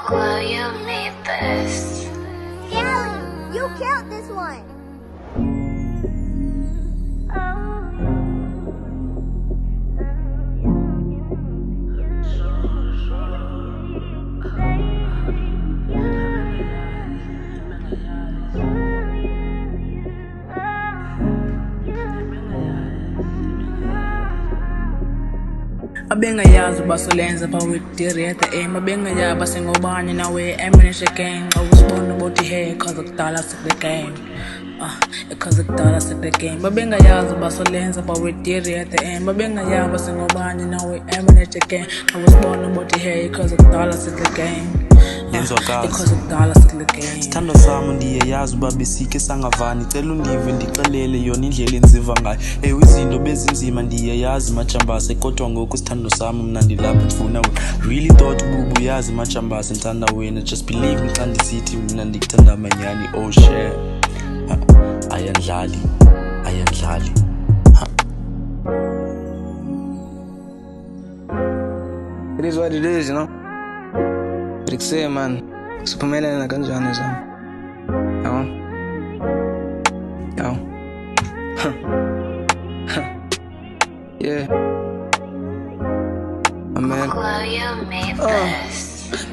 Will you need this? Kelly, you killed this one. Babengayazi basolenza pawitiri at the aim. Babengayazi basingobani nawe eminence game. I was born about the hair cause of dollars in the game. Cause of dollars in the game. Babengayazi basolenza pawitiri at the aim. Babengayazi basingobani nawe eminence game. I was born about the hair cause of dollars in the game. Because of dollars in the game. Sithando sami ndiyayazi uba besike sangavani cela undive ndixelele yona indlela enziva ngayo izinto bezinzima ndiyayazi majambase kodwa ngoku sithando sami mna ndilapha ndifuna wena really thought ubuyazi majambase ndithanda wena just believe me xa ndisithi mna ndikuthanda manyani oh share ayandlali It is what it is, you know. But say, man, Superman na kanjani zami. Yo. Yeah. Man. Will you need this?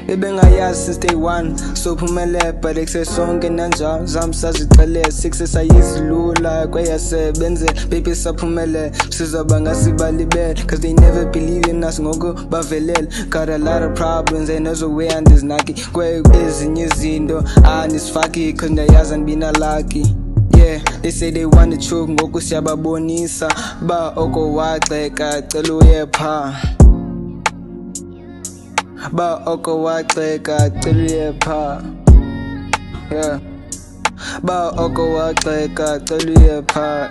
Babengayazi since day one. Superman but excess song nanja zamsazicele success ayizilula kwayasebenze baby saphumele sizoba ngasibalibe cause they never believe in us ngoku bavelele got a lot of problems and there's a way and there's naki kwezinye izinto anisifaki cause ndayazi andibina lucky. Yeah, they say they want to choke ngoku siyababonisa ba oko waxeka cela uyepha ba oko waxeka cela uyepha yeah ba oko waxeka cela uyepha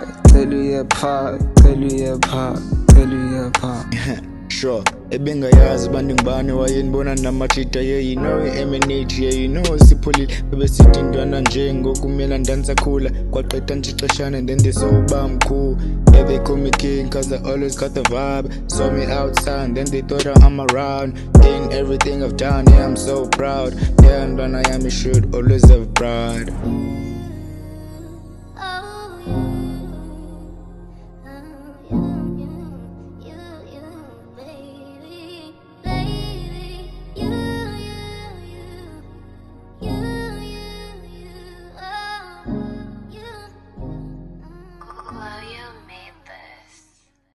Sure, ebengayazi bandingibane wayendibona namachita yeah you know emanate yeah you know sipholile bebesithi intwana nje ngokumela ndansakhula kwaqedwa nje ixeshana and then they saw uba mkhulu yeah they call me king cause I always got the vibe saw me outside and then they thought I'm around in everything I've done yeah I'm so proud yeah ntwana yami should always have pride.